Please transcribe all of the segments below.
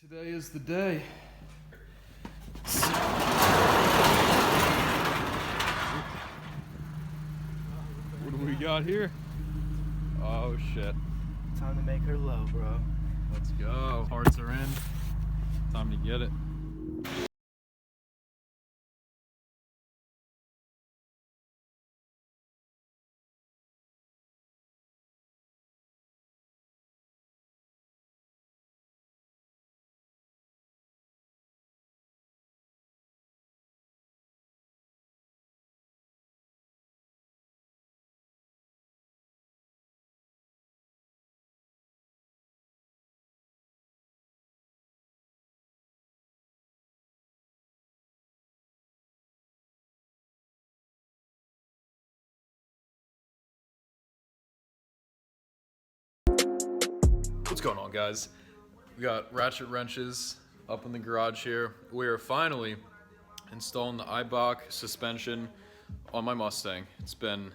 Today is the day. What do we got here? Oh shit. Time to make her low, bro. Let's go. Parts are in. Time to get it. What's going on, guys? We got ratchet wrenches up in the garage here. We are finally installing the Eibach suspension on my Mustang. It's been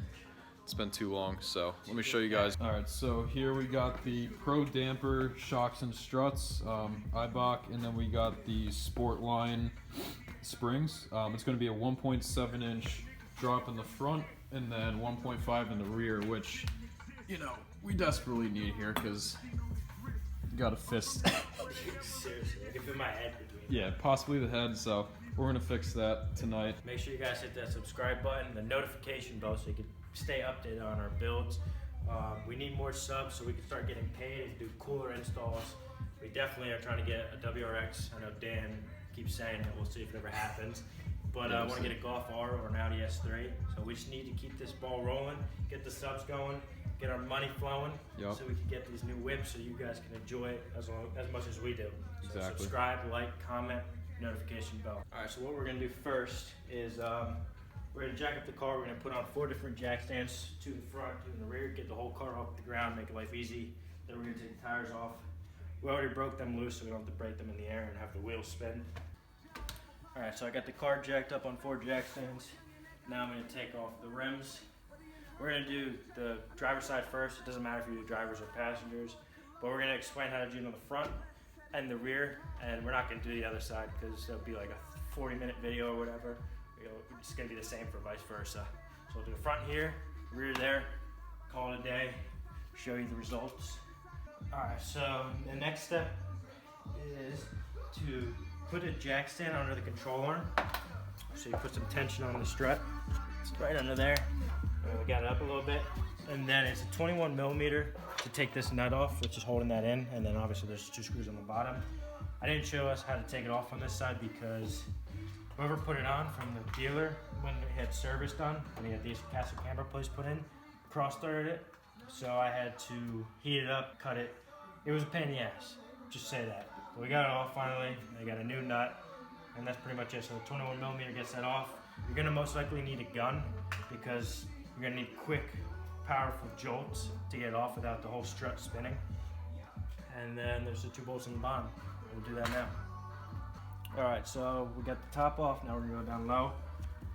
too long, so let me show you guys. All right, so here we got the Pro Damper shocks and struts, Eibach, and then we got the Sportline springs. It's going to be a 1.7 inch drop in the front and then 1.5 in the rear, which, you know, we desperately need here because got a fist. Seriously, I can feel my head between. Yeah, possibly the head, so we're gonna fix that tonight. Make sure you guys hit that subscribe button, the notification bell, so you can stay updated on our builds. We need more subs so we can start getting paid and do cooler installs. We definitely are trying to get a WRX. I know Dan keeps saying it. We'll see if it ever happens. But I want to get a Golf R or an Audi S3. So we just need to keep this ball rolling, get the subs going, get our money flowing, so we can get these new whips so you guys can enjoy it as much as we do. So Exactly. Subscribe, like, comment, notification bell. All right, so what we're gonna do first is we're gonna jack up the car. We're gonna put on 4 different jack stands, 2 in the front, 2 in the rear, get the whole car off the ground, make life easy. Then we're gonna take the tires off. We already broke them loose, so we don't have to break them in the air and have the wheels spin. All right, so I got the car jacked up on 4 jack stands. Now I'm gonna take off the rims. We're gonna do the driver's side first. It doesn't matter if you do drivers or passengers, but we're gonna explain how to do it on the front and the rear, and we're not gonna do the other side because it'll be like a 40-minute video or whatever. It's gonna be the same for vice versa. So we'll do the front here, rear there, call it a day, show you the results. All right, so the next step is to put a jack stand under the control arm. So you put some tension on the strut. It's right under there. We got it up a little bit. And then it's a 21 millimeter to take this nut off, which is holding that in. And then obviously there's 2 screws on the bottom. I didn't show us how to take it off on this side because whoever put it on from the dealer, when he had service done, when he had these castle camber plates put in, cross-threaded it. So I had to heat it up, cut it. It was a pain in the ass, just say that. But we got it off finally. I got a new nut, and that's pretty much it. So the 21 millimeter gets that off. You're gonna most likely need a gun because you're gonna need quick, powerful jolts to get it off without the whole strut spinning. And then there's the 2 bolts in the bottom. We'll do that now. All right, so we got the top off. Now we're gonna go down low.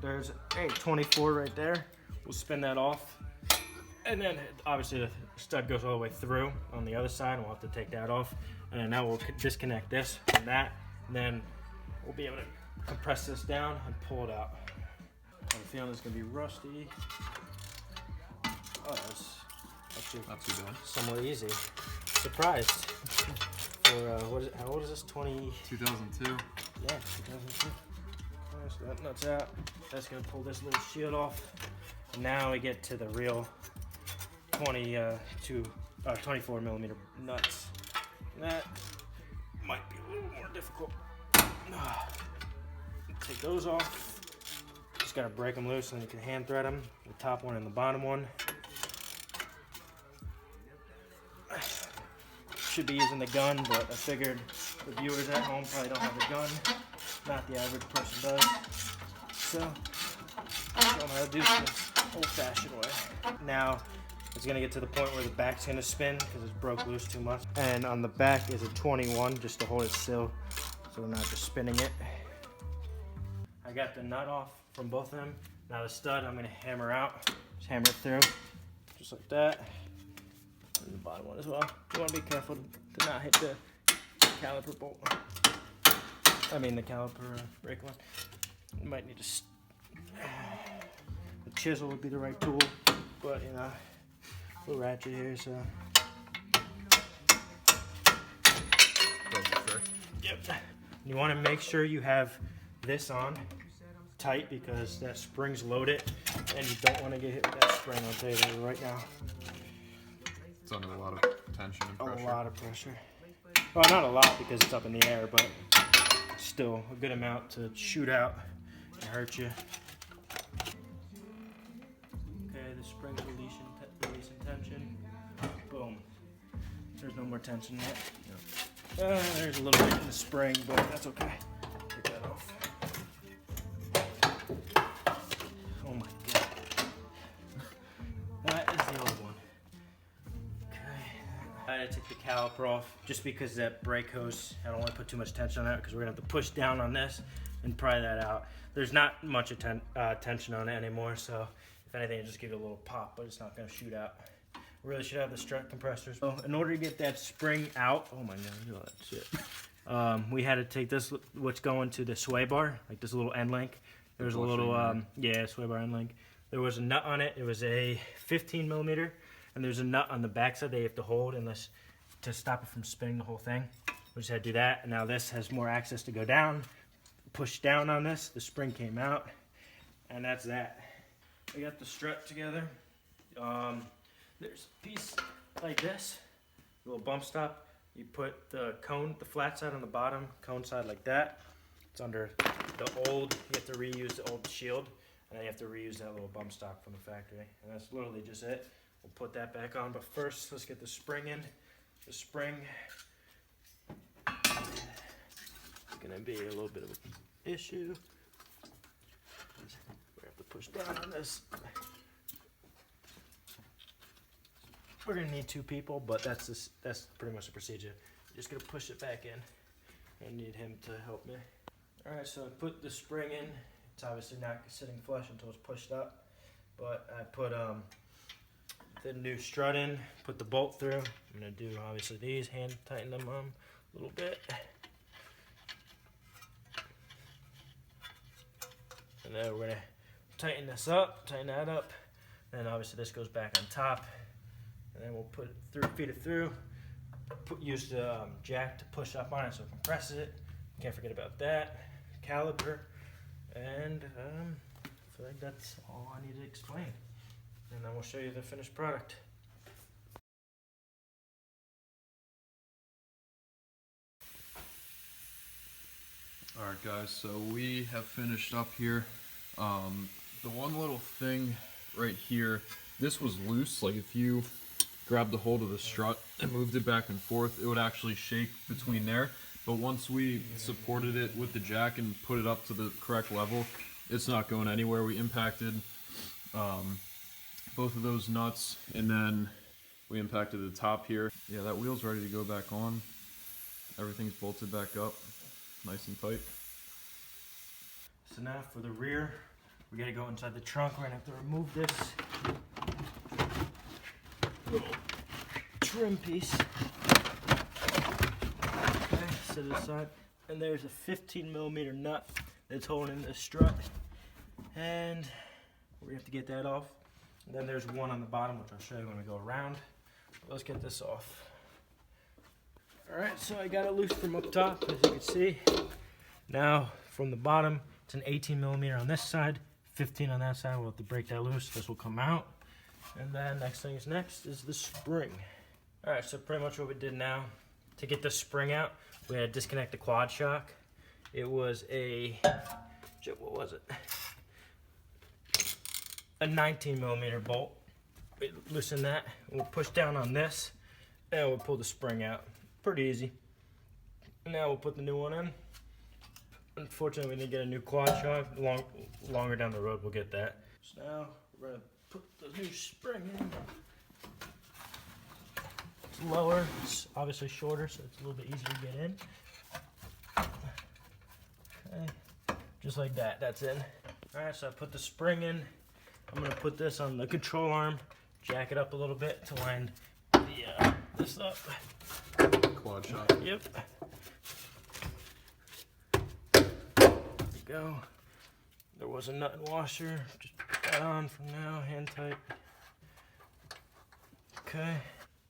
There's a 24 right there. We'll spin that off. And then obviously the stud goes all the way through on the other side, and we'll have to take that off. And then now we'll disconnect this from that, and then we'll be able to compress this down and pull it out. I'm feeling it's gonna be rusty. Oh, that's actually Not too bad. somewhat easy. Surprised. For what is it? How old is this? 2002. Yeah, 2002. Alright, so that nut's out. That's gonna pull this little shield off. Now we get to the real 24 millimeter nuts. And that might be a little more difficult. Take those off. Just gotta break them loose and you can hand thread them. The top one and the bottom one. Should be using the gun, but I figured the viewers at home probably don't have a gun. Not the average person does. So, show them how to do this old-fashioned way. Now, it's gonna get to the point where the back's gonna spin because it's broke loose too much. And on the back is a 21 just to hold it still, so we're not just spinning it. I got the nut off from both of them. Now the stud I'm gonna hammer out. Just hammer it through, just like that. And the bottom one as well. You wanna be careful to not hit the caliper bolt. I mean the caliper brake one. You might need the chisel would be the right tool, but you know, little ratchet here, so. Yep. You want to make sure you have this on tight because that spring's loaded, and you don't want to get hit with that spring. I'll tell you that right now. It's under a lot of tension and pressure. A lot of pressure. Well, not a lot because it's up in the air, but still a good amount to shoot out and hurt you. Okay, the spring's releasing tension. Boom. There's no more tension yet. There's a little bit in the spring, but that's okay. Take that off. Oh my god. That is the old one. Okay. I had to take the caliper off just because that brake hose, I don't want to put too much tension on it because we're going to have to push down on this and pry that out. There's not much tension on it anymore, so if anything, it'll just give it a little pop, but it's not going to shoot out. Really should have the strut compressors. So in order to get that spring out, oh my god, look at that shit. We had to take this, what's going to the sway bar, like this little end link. There was a little, sway bar end link. There was a nut on it. It was a 15 millimeter, and there's a nut on the backside they have to hold to stop it from spinning the whole thing. We just had to do that, and now this has more access to go down. Push down on this, the spring came out, and that's that. We got the strut together. There's a piece like this, a little bump stop. You put the cone, the flat side on the bottom, cone side like that. It's under the old, you have to reuse the old shield, and then you have to reuse that little bump stop from the factory. And that's literally just it. We'll put that back on, but first, let's get the spring in. The spring is gonna be a little bit of an issue. We have to push down on this. We're gonna need 2 people, but that's pretty much the procedure. You're just gonna push it back in. I need him to help me. All right, so I put the spring in. It's obviously not sitting flush until it's pushed up, but I put the new strut in, put the bolt through. I'm gonna do obviously these, hand tighten them a little bit. And then we're gonna tighten this up, tighten that up. Then obviously this goes back on top. And then we'll put it through, feed it through. Use the jack to push up on it so it compresses it. Can't forget about that. Caliper. And I feel like that's all I need to explain. And then we'll show you the finished product. Alright guys, so we have finished up here. The one little thing right here, this was loose. Like if you grabbed the hold of the strut and moved it back and forth, it would actually shake between there. But once we supported it with the jack and put it up to the correct level, it's not going anywhere. We impacted both of those nuts, and then we impacted the top here. Yeah, that wheel's ready to go back on. Everything's bolted back up, nice and tight. So now for the rear, we gotta go inside the trunk. We're gonna have to remove this little trim piece. Okay, set it aside. And there's a 15 millimeter nut that's holding the strut. And we have to get that off. And then there's one on the bottom, which I'll show you when we go around. But let's get this off. Alright, so I got it loose from up top, as you can see. Now, from the bottom, it's an 18 millimeter on this side, 15 on that side. We'll have to break that loose. This will come out. And then next is the spring. All right, so pretty much what we did now, to get the spring out, we had to disconnect the quad shock. It was what was it? A 19 millimeter bolt. We loosen that, and we'll push down on this, and we'll pull the spring out. Pretty easy. Now we'll put the new one in. Unfortunately, we didn't get a new quad shock. Longer down the road, we'll get that. So now we're gonna put the new spring in. It's lower, it's obviously shorter, so it's a little bit easier to get in. Okay, just like that, that's in. All right, so I put the spring in. I'm gonna put this on the control arm, jack it up a little bit to line this up. Quad shock. Yep. go. There was a nut and washer. Just put that on for now, hand tight. Okay.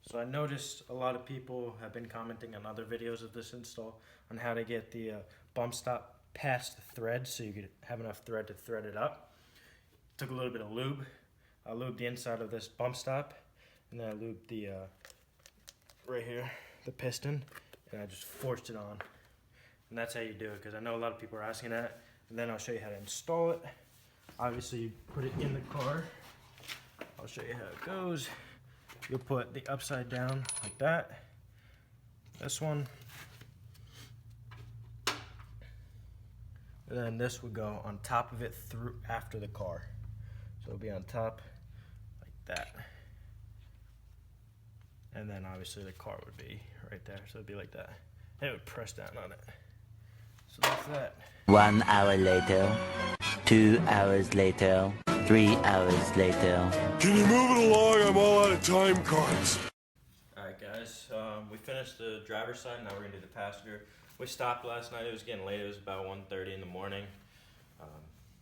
So I noticed a lot of people have been commenting on other videos of this install on how to get the bump stop past the thread so you could have enough thread to thread it up. Took a little bit of lube. I lubed the inside of this bump stop, and then I lubed the right here, the piston, and I just forced it on. And that's how you do it, because I know a lot of people are asking that. And then I'll show you how to install it. Obviously, you put it in the car. I'll show you how it goes. You'll put the upside down like that. This one. And then this would go on top of it through after the car. So it'll be on top like that. And then obviously the car would be right there. So it'd be like that. And it would press down on it. So that's that. 1 hour later, 2 hours later, 3 hours later. Can you move it along? I'm all out of time cards. Alright guys, we finished the driver's side, now we're going to do the passenger. We stopped last night, it was getting late, it was about 1:30 in the morning.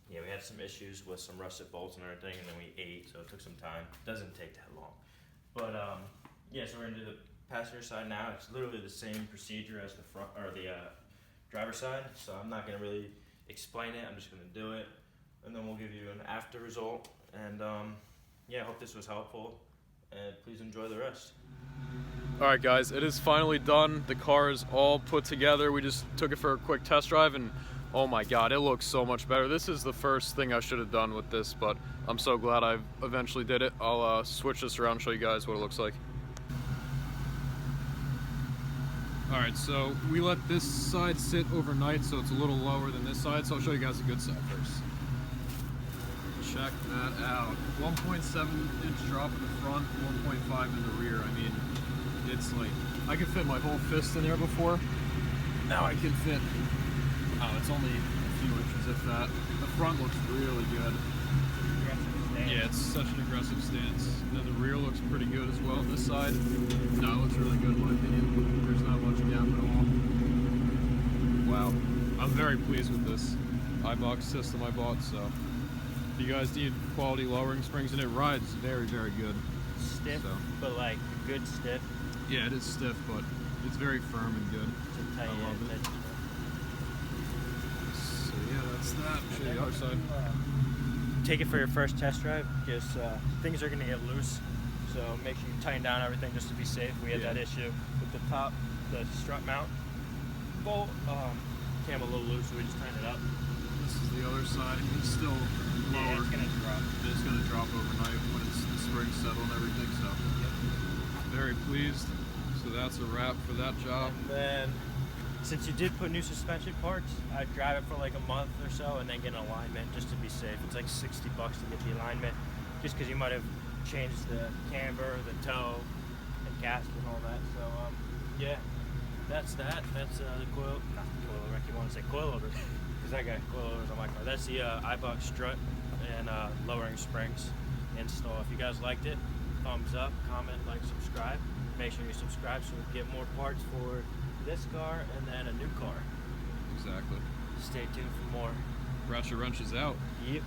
Yeah, we had some issues with some rusted bolts and everything, and then we ate, so it took some time. Doesn't take that long. But yeah, so we're going to do the passenger side now. It's literally the same procedure as the front, or the driver's side, so I'm not going to really explain it, I'm just going to do it. And then we'll give you an after result, and yeah, I hope this was helpful, and please enjoy the rest. Alright guys, it is finally done. The car is all put together. We just took it for a quick test drive, and oh my god, it looks so much better. This is the first thing I should have done with this, but I'm so glad I eventually did it. I'll switch this around and show you guys what it looks like. Alright, so we let this side sit overnight, so it's a little lower than this side, so I'll show you guys the good side first. Check that out. 1.7-inch drop in the front, 1.5 in the rear. I mean, it's like, I could fit my whole fist in there before. Now I can fit, oh, it's only a few inches, if that. The front looks really good. Yeah, it's such an aggressive stance. And then the rear looks pretty good as well. This side, no, it looks really good in my opinion. There's not much gap at all. Wow, I'm very pleased with this Eibach system I bought, so. If you guys need quality lowering springs, and it rides very, very good. Stiff, so. But like good stiff. Yeah, it is stiff, but it's very firm and good. I love it. So yeah, that's that. Show you the other side. Take it for your first test drive, because things are going to get loose. So make sure you tighten down everything just to be safe. We had that issue with the top, the strut mount bolt came a little loose, so we just tightened it up. This is the other side. It's still lower. Yeah, it's gonna drop. It's gonna drop overnight when it's the springs settle and everything. So very pleased. So that's a wrap for that job. And then, since you did put new suspension parts, I'd drive it for like a month or so and then get an alignment just to be safe. It's like $60 to get the alignment, just because you might have changed the camber, the toe, and gasket and all that. So yeah, that's that. That's the coil, not the coilover. I keep wanting to say coilover, because I got coilovers on my car. That's the Eibach strut and lowering springs install. If you guys liked it, thumbs up, comment, like, subscribe. Make sure you subscribe so we get more parts for this car and then a new car. Exactly. Stay tuned for more. Ratchet Wrench is out. Yep.